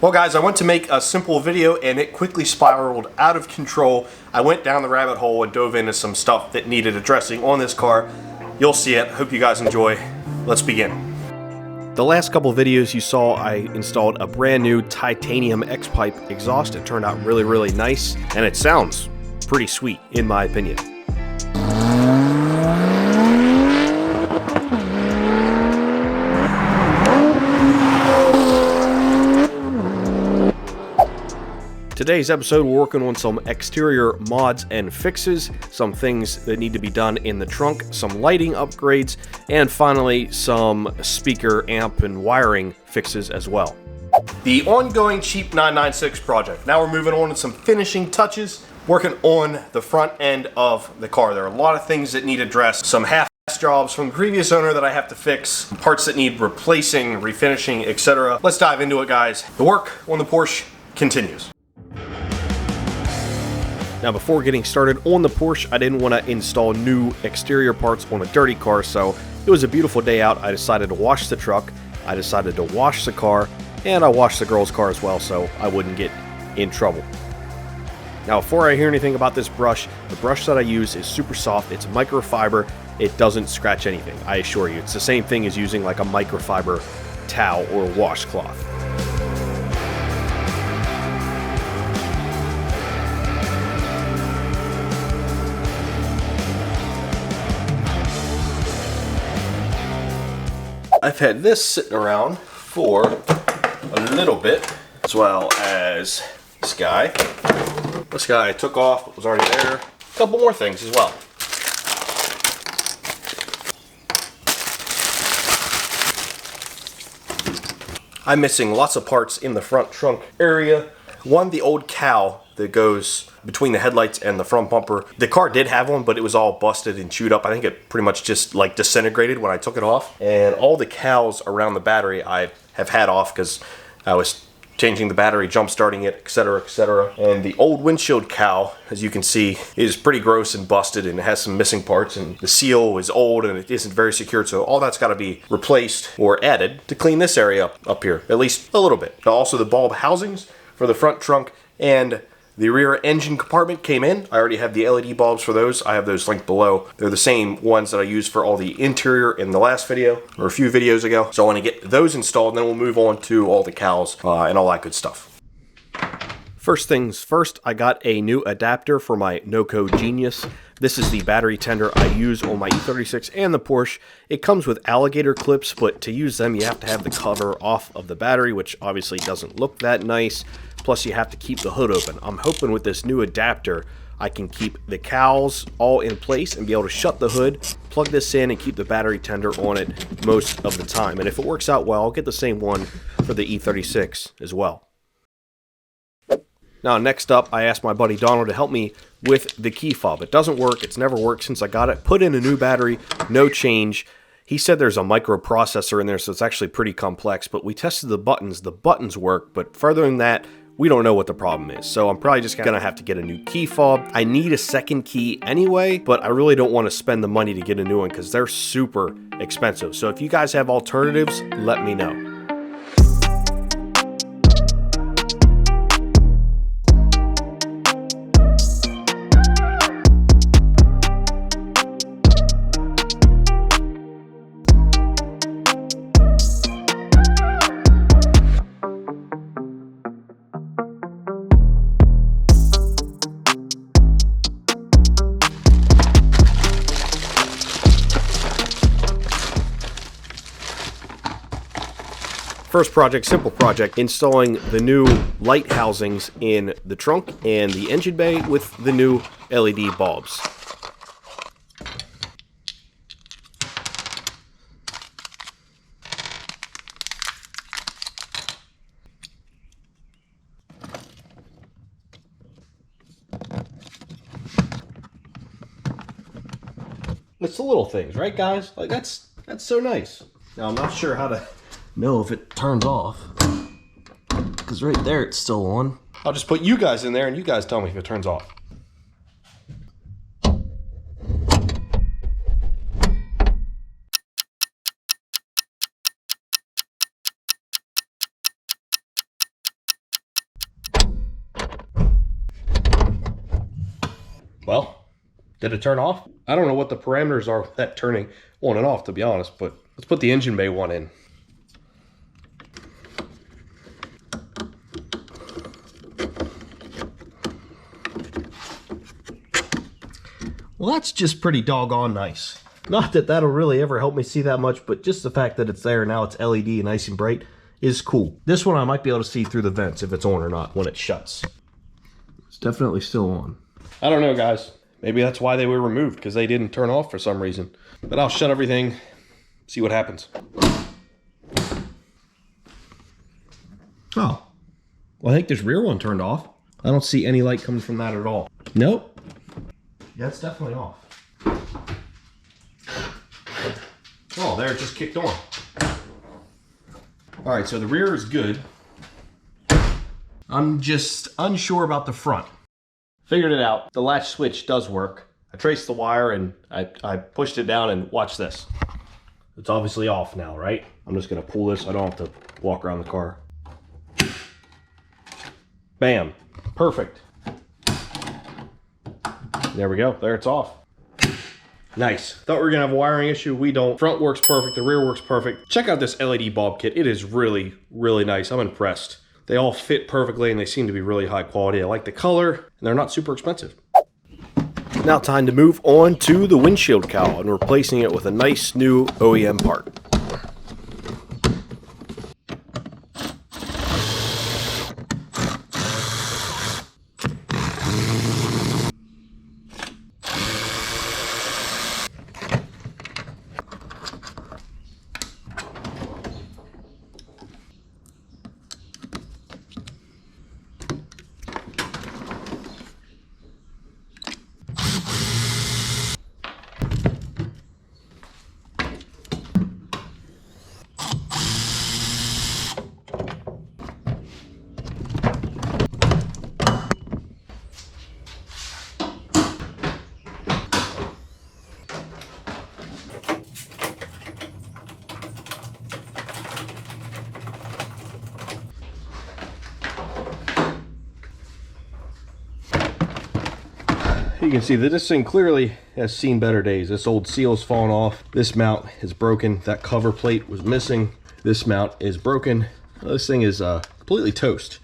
Well guys, I went to make a simple video and it quickly spiraled out of control. I went down the rabbit hole and dove into some stuff that needed addressing on this car. You'll see it. Hope you guys enjoy. Let's begin. The last couple videos you saw, I installed a brand new titanium X-pipe exhaust. It turned out really nice and it sounds pretty sweet in my opinion. Today's episode, we're working on some exterior mods and fixes, some things that need to be done in the trunk, some lighting upgrades, and finally some speaker, amp, and wiring fixes as well. The ongoing cheap 996 project. Now we're moving on to some finishing touches, working on the front end of the car. There are a lot of things that need addressed, some half-ass jobs from the previous owner that I have to fix, parts that need replacing, refinishing, etc. Let's dive into it, guys. The work on the Porsche continues. Now before getting started on the Porsche, I didn't want to install new exterior parts on a dirty car, so it was a beautiful day out. I decided to wash the truck, I decided to wash the car, and I washed the girl's car as well so I wouldn't get in trouble. Now before I hear anything about this brush, the brush that I use is super soft, it's microfiber, it doesn't scratch anything, I assure you. It's the same thing as using like a microfiber towel or washcloth. I've had this sitting around for a little bit, as well as this guy. This guy I took off, but was already there. A couple more things as well. I'm missing lots of parts in the front trunk area. One, the old cowl that goes between the headlights and the front bumper. The car did have one, but it was all busted and chewed up. I think it pretty much just like disintegrated when I took it off. And all the cowls around the battery I have had off because I was changing the battery, jump starting it, etc, etc. And the old windshield cowl, as you can see, is pretty gross and busted and it has some missing parts, and the seal is old and it isn't very secured, so all that's got to be replaced or added to clean this area up here, at least a little bit. Now also the bulb housings for the front trunk and the rear engine compartment came in. I already have the LED bulbs for those. I have those linked below. They're the same ones that I used for all the interior in the last video, or a few videos ago. So I want to get those installed, and then we'll move on to all the cowls and all that good stuff. First things first, I got a new adapter for my NoCo Genius. This is the battery tender I use on my E36 and the Porsche. It comes with alligator clips, but to use them you have to have the cover off of the battery, which obviously doesn't look that nice. Plus you have to keep the hood open. I'm hoping with this new adapter I can keep the cowls all in place and be able to shut the hood, plug this in, and keep the battery tender on it most of the time. And if it works out well, I'll get the same one for the E36 as well. Now next up, I asked my buddy Donald to help me with the key fob. It doesn't work, it's never worked since I got it. Put in a new battery, no change. He said there's a microprocessor in there, so it's actually pretty complex, but we tested the buttons work, but further than that, we don't know what the problem is. So I'm probably just gonna have to get a new key fob. I need a second key anyway, but I really don't want to spend the money to get a new one because they're super expensive. So if you guys have alternatives, let me know. First project, simple project, installing the new light housings in the trunk and the engine bay with the new LED bulbs. It's the little things, right guys? Like that's so nice. Now I'm not sure how to know if it turns off, because right there it's still on. I'll just put you guys in there and you guys tell me if it turns off. Well, did it turn off? I don't know what the parameters are with that turning on and off, to be honest, but let's put the engine bay one in. Well, that's just pretty doggone nice. Not that that'll really ever help me see that much, but just the fact that it's there, now it's LED and nice and bright, is cool. This one I might be able to see through the vents if it's on or not when it shuts. It's definitely still on. I don't know, guys. Maybe that's why they were removed, because they didn't turn off for some reason. But I'll shut everything, see what happens. Oh. Well, I think this rear one turned off. I don't see any light coming from that at all. Nope. Yeah, it's definitely off. Oh, there, it just kicked on. All right, so the rear is good. I'm just unsure about the front. Figured it out. The latch switch does work. I traced the wire and I pushed it down, and watch this. It's obviously off now, right? I'm just gonna pull this so I don't have to walk around the car. Bam, perfect. There we go, there it's off. Nice. Thought we were gonna have a wiring issue, we don't. Front works perfect, the rear works perfect. Check out this LED bulb kit. It is really, really nice. I'm impressed. They all fit perfectly and they seem to be really high quality. I like the color and they're not super expensive. Now time to move on to the windshield cowl and replacing it with a nice new OEM part. You can see that this thing clearly has seen better days. This old seal's fallen off. This mount is broken. That cover plate was missing. This mount is broken. This thing is completely toast.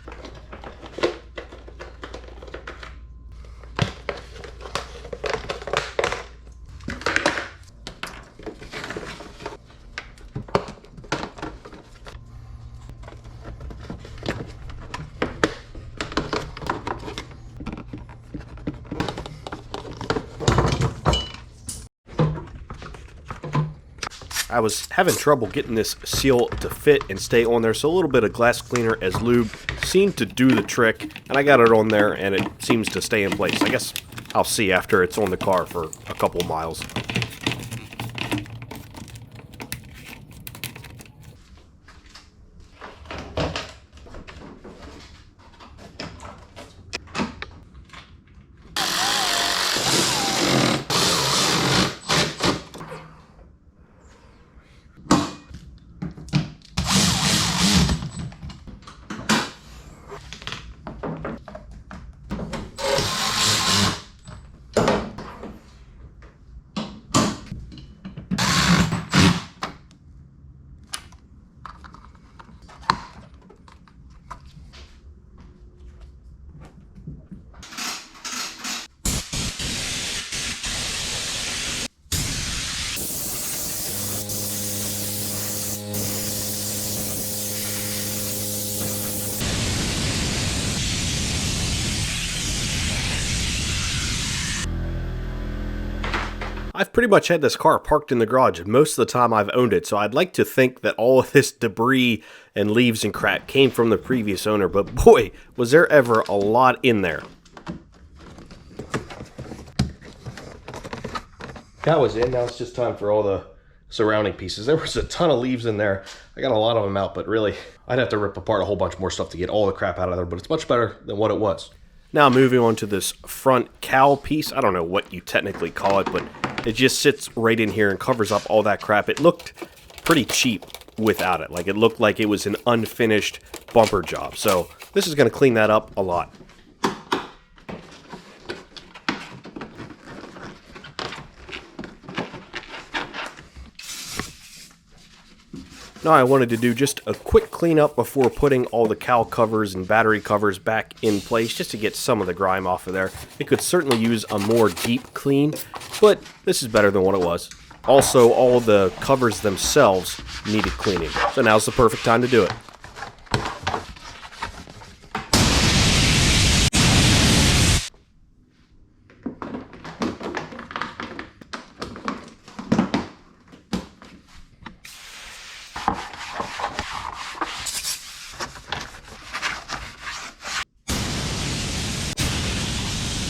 I was having trouble getting this seal to fit and stay on there, so a little bit of glass cleaner as lube seemed to do the trick, and I got it on there and it seems to stay in place. I guess I'll see after it's on the car for a couple of miles. I've pretty much had this car parked in the garage most of the time I've owned it, so I'd like to think that all of this debris and leaves and crap came from the previous owner, but boy, was there ever a lot in there. That was it. Now it's just time for all the surrounding pieces. There was a ton of leaves in there. I got a lot of them out, but really, I'd have to rip apart a whole bunch more stuff to get all the crap out of there, but it's much better than what it was. Now moving on to this front cowl piece. I don't know what you technically call it, but it just sits right in here and covers up all that crap. It looked pretty cheap without it. Like, it looked like it was an unfinished bumper job. So this is going to clean that up a lot. Now I wanted to do just a quick cleanup before putting all the cowl covers and battery covers back in place, just to get some of the grime off of there. It could certainly use a more deep clean, but this is better than what it was. Also, all the covers themselves needed cleaning, so now's the perfect time to do it.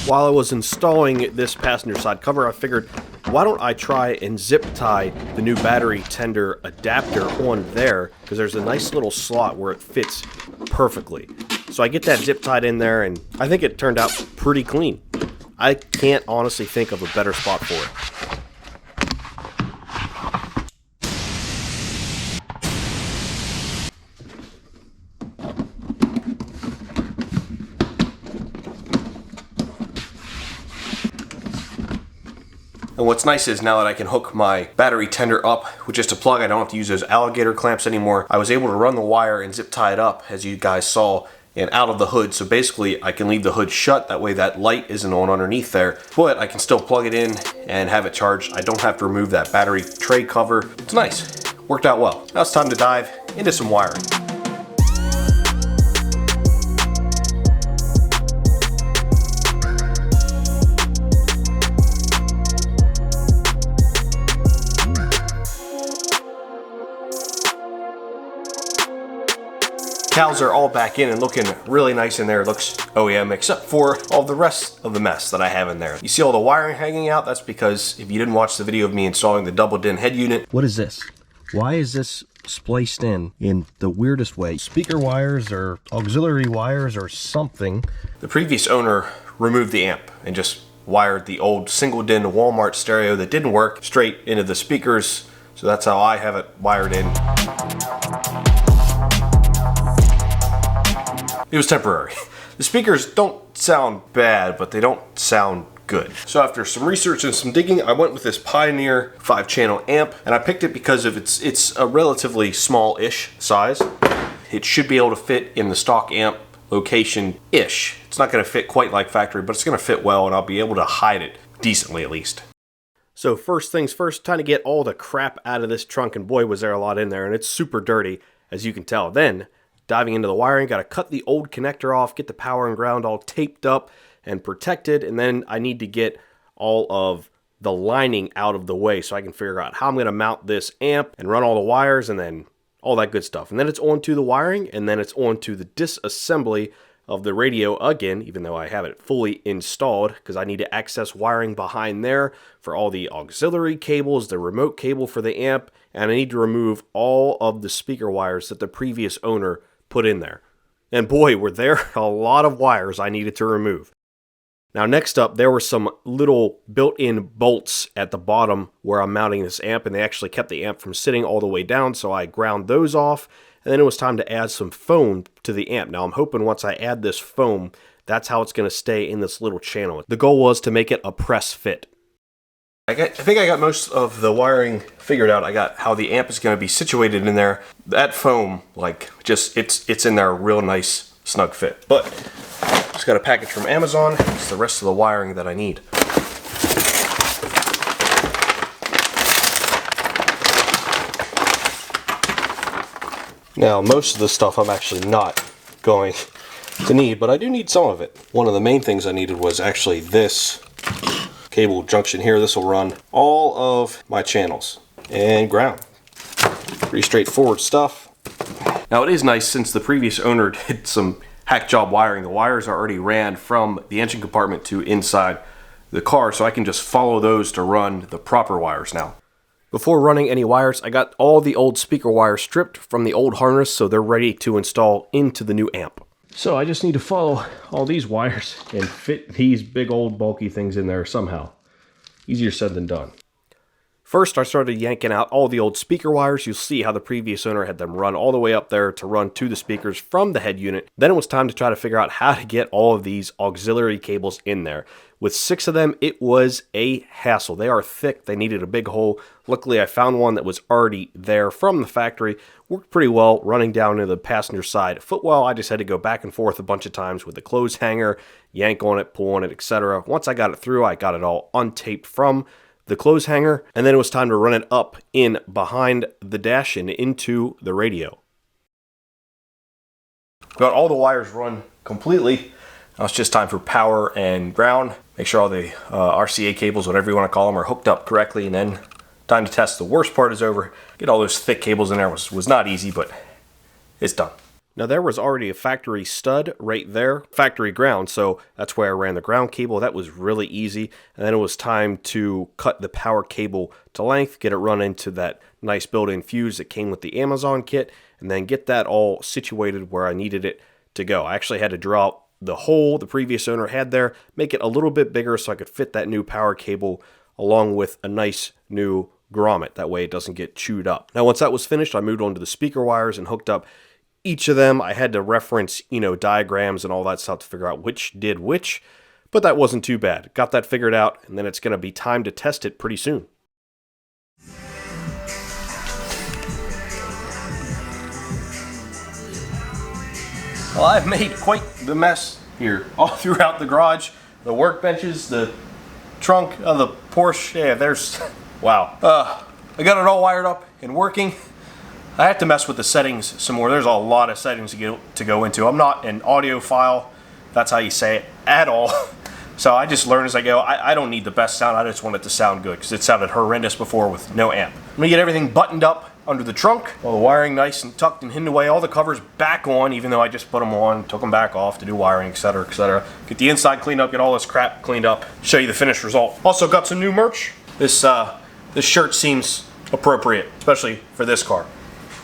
While I was installing this passenger side cover, I figured, why don't I try and zip tie the new battery tender adapter on there, because there's a nice little slot where it fits perfectly. So I get that zip tied in there, and I think it turned out pretty clean. I can't honestly think of a better spot for it. And what's nice is now that I can hook my battery tender up with just a plug, I don't have to use those alligator clamps anymore. I was able to run the wire and zip tie it up, as you guys saw, and out of the hood. So basically I can leave the hood shut, that way that light isn't on underneath there, but I can still plug it in and have it charged. I don't have to remove that battery tray cover. It's nice, worked out well. Now it's time to dive into some wiring. Cowls are all back in and looking really nice in there. It looks OEM, except for all the rest of the mess that I have in there. You see all the wiring hanging out? That's because if you didn't watch the video of me installing the double DIN head unit. What is this? Why is this spliced in the weirdest way? Speaker wires or auxiliary wires or something. The previous owner removed the amp and just wired the old single DIN Walmart stereo that didn't work straight into the speakers. So that's how I have it wired in. It was temporary. The speakers don't sound bad, but they don't sound good. So after some research and some digging, I went with this Pioneer 5-channel amp, and I picked it because of it's a relatively small-ish size. It should be able to fit in the stock amp location-ish. It's not gonna fit quite like factory, but it's gonna fit well, and I'll be able to hide it decently at least. So first things first, trying to get all the crap out of this trunk, and boy was there a lot in there, and it's super dirty, as you can tell. Then, diving into the wiring, got to cut the old connector off, get the power and ground all taped up and protected, and then I need to get all of the lining out of the way so I can figure out how I'm going to mount this amp and run all the wires and then all that good stuff. And then it's on to the wiring, and then it's on to the disassembly of the radio again, even though I have it fully installed, because I need to access wiring behind there for all the auxiliary cables, the remote cable for the amp, and I need to remove all of the speaker wires that the previous owner put in there. And boy, were there a lot of wires I needed to remove. Now next up, there were some little built-in bolts at the bottom where I'm mounting this amp, and they actually kept the amp from sitting all the way down, so I ground those off, and then it was time to add some foam to the amp. Now I'm hoping once I add this foam, that's how it's going to stay in this little channel. The goal was to make it a press fit. I think I got most of the wiring figured out. I got how the amp is going to be situated in there. That foam, like, just, it's in there a real nice snug fit. But, just got a package from Amazon. It's the rest of the wiring that I need. Now, most of the stuff I'm actually not going to need, but I do need some of it. One of the main things I needed was actually this cable junction here. This will run all of my channels and ground. Pretty straightforward stuff. Now it is nice, since the previous owner did some hack job wiring, the wires are already ran from the engine compartment to inside the car, so I can just follow those to run the proper wires now. Before running any wires, I got all the old speaker wires stripped from the old harness, so they're ready to install into the new amp. So I just need to follow all these wires and fit these big old bulky things in there somehow. Easier said than done. First, I started yanking out all the old speaker wires. You'll see how the previous owner had them run all the way up there to run to the speakers from the head unit. Then it was time to try to figure out how to get all of these auxiliary cables in there. With 6 of them, it was a hassle. They are thick. They needed a big hole. Luckily, I found one that was already there from the factory. Worked pretty well running down to the passenger side footwell. I just had to go back and forth a bunch of times with the clothes hanger, yank on it, pull on it, etc. Once I got it through, I got it all untaped from the clothes hanger, and then it was time to run it up in behind the dash and into the radio. Got all the wires run completely. Now it's just time for power and ground. Make sure all the RCA cables, whatever you want to call them, are hooked up correctly, and then time to test. The worst part is over. Get all those thick cables in there was not easy, but it's done. Now there was already a factory stud right there, factory ground, so that's where I ran the ground cable. That was really easy. And then it was time to cut the power cable to length, get it run into that nice built-in fuse that came with the Amazon kit, and then get that all situated where I needed it to go. I actually had to draw out the hole the previous owner had there, make it a little bit bigger so I could fit that new power cable along with a nice new grommet. That way it doesn't get chewed up. Now once that was finished, I moved on to the speaker wires and hooked up each of them. I had to reference, diagrams and all that stuff to figure out which did which, but that wasn't too bad. Got that figured out, and then it's going to be time to test it pretty soon. Well, I've made quite the mess here, all throughout the garage, the workbenches, the trunk of the Porsche. Yeah, there's, wow. I got it all wired up and working. I have to mess with the settings some more. There's a lot of settings to go into. I'm not an audiophile, that's how you say it, at all. So I just learn as I go. I don't need the best sound, I just want it to sound good, because it sounded horrendous before with no amp. I'm gonna get everything buttoned up under the trunk, all the wiring nice and tucked and hidden away, all the covers back on, even though I just put them on, took them back off to do wiring, etc., etc. Get the inside cleaned up, get all this crap cleaned up, show you the finished result. Also got some new merch. This shirt seems appropriate, especially for this car.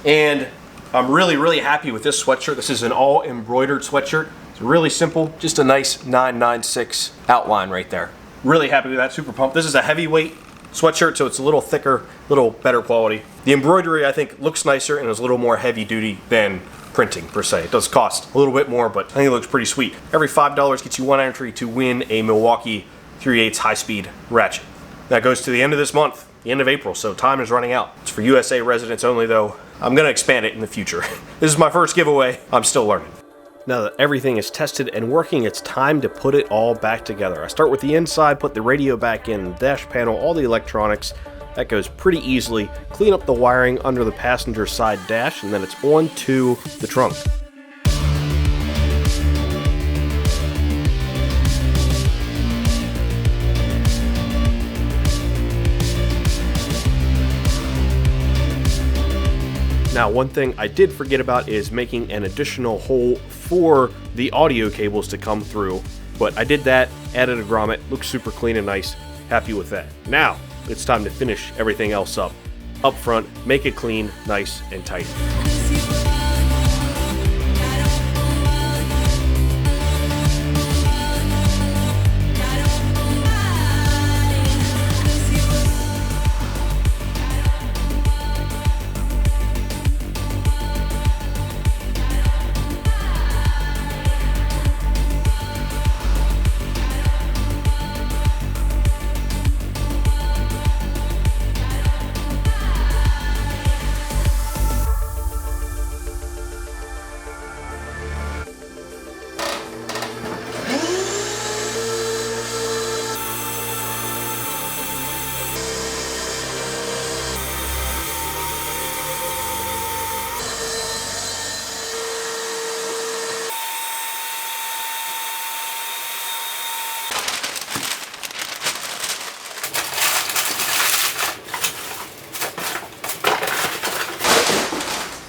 And I'm really, really happy with this sweatshirt. This is an all embroidered sweatshirt. It's really simple, just a nice 996 outline right there. Really happy with that, super pumped. This is a heavyweight sweatshirt, so it's a little thicker, a little better quality. The embroidery, I think, looks nicer and is a little more heavy duty than printing per se. It does cost a little bit more, but I think it looks pretty sweet. Every $5 gets you 1 entry to win a Milwaukee 3/8 high-speed ratchet. That goes to the end of this month, the end of April, so time is running out. It's for USA residents only, though. I'm gonna expand it in the future. This is my first giveaway. I'm still learning. Now that everything is tested and working, it's time to put it all back together. I start with the inside, put the radio back in, the dash panel, all the electronics. That goes pretty easily. Clean up the wiring under the passenger side dash, and then it's on to the trunk. Now, one thing I did forget about is making an additional hole for the audio cables to come through, but I did that, added a grommet, looks super clean and nice, happy with that. Now, it's time to finish everything else up front, make it clean, nice, and tight.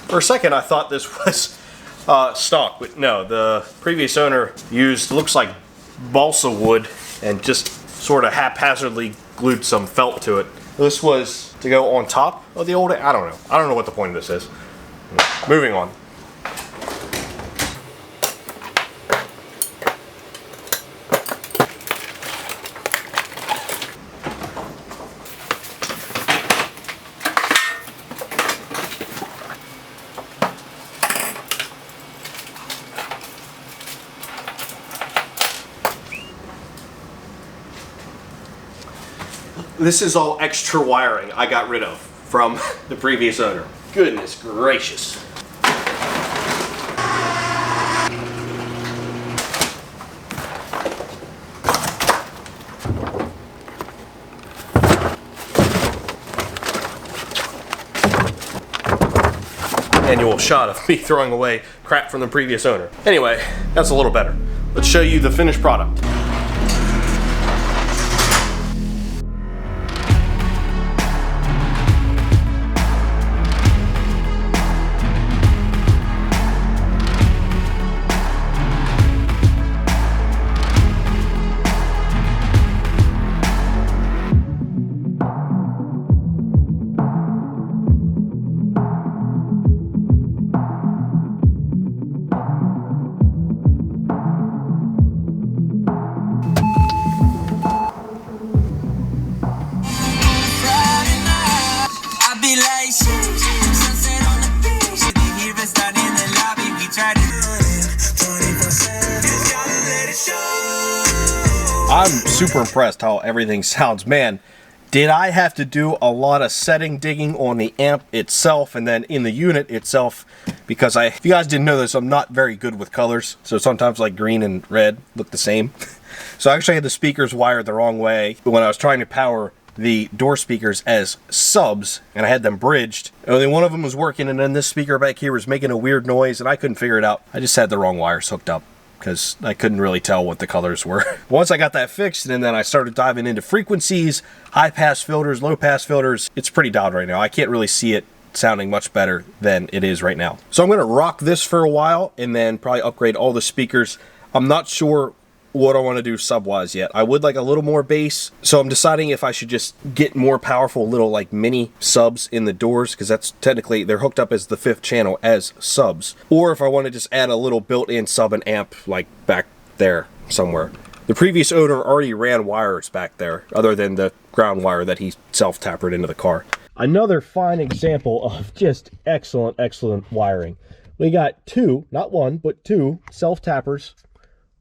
For a second, I thought this was stock, but no, the previous owner used, looks like balsa wood, and just sort of haphazardly glued some felt to it. This was to go on top of the old, I don't know what the point of this is. Moving on. This is all extra wiring I got rid of from the previous owner. Goodness gracious. Annual shot of me throwing away crap from the previous owner. Anyway, that's a little better. Let's show you the finished product. I'm super impressed how everything sounds. Man, did I have to do a lot of setting digging on the amp itself and then in the unit itself, because if you guys didn't know this, I'm not very good with colors, so sometimes like green and red look the same. So I actually had the speakers wired the wrong way when I was trying to power the door speakers as subs, and I had them bridged. Only one of them was working, and then this speaker back here was making a weird noise, and I couldn't figure it out. I just had the wrong wires hooked up, because I couldn't really tell what the colors were. Once I got that fixed, and then I started diving into frequencies, high pass filters, low pass filters, it's pretty dialed right now. I can't really see it sounding much better than it is right now. So I'm gonna rock this for a while, and then probably upgrade all the speakers. I'm not sure what I want to do sub-wise yet. I would like a little more bass, so I'm deciding if I should just get more powerful little like mini subs in the doors, because that's technically, they're hooked up as the 5th channel as subs, or if I want to just add a little built-in sub and amp like back there somewhere. The previous owner already ran wires back there, other than the ground wire that he self-tapered into the car. Another fine example of just excellent wiring. We got two, not one, but two self-tappers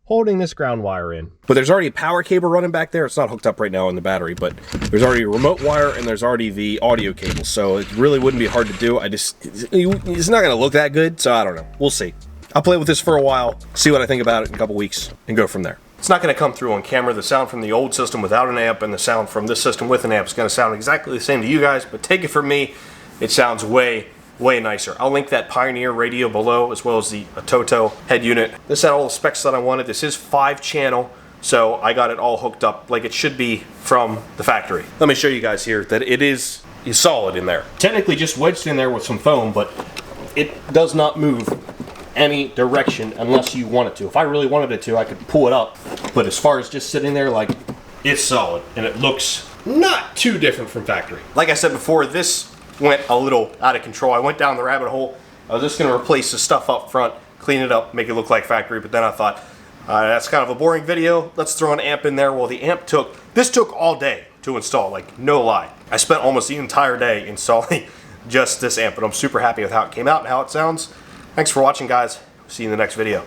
holding this ground wire in. But there's already a power cable running back there. It's not hooked up right now in the battery, but there's already a remote wire and there's already the audio cable, so it really wouldn't be hard to do. It's not gonna look that good, so I don't know. We'll see. I'll play with this for a while, see what I think about it in a couple weeks, and go from there. It's not gonna come through on camera. The sound from the old system without an amp and the sound from this system with an amp is gonna sound exactly the same to you guys, but take it from me, it sounds way nicer. I'll link that Pioneer radio below, as well as the Toto head unit. This had all the specs that I wanted. This is 5-channel, so I got it all hooked up like it should be from the factory. Let me show you guys here that it is solid in there. Technically just wedged in there with some foam, but it does not move any direction unless you want it to. If I really wanted it to, I could pull it up, but as far as just sitting there, like, it's solid, and it looks not too different from factory. Like I said before, this went a little out of control. I went down the rabbit hole. I was just going to replace the stuff up front, clean it up, make it look like factory, but then I thought, that's kind of a boring video. Let's throw an amp in there. Well, the amp this took all day to install, like, no lie. I spent almost the entire day installing just this amp, but I'm super happy with how it came out and how it sounds. Thanks for watching, guys. See you in the next video.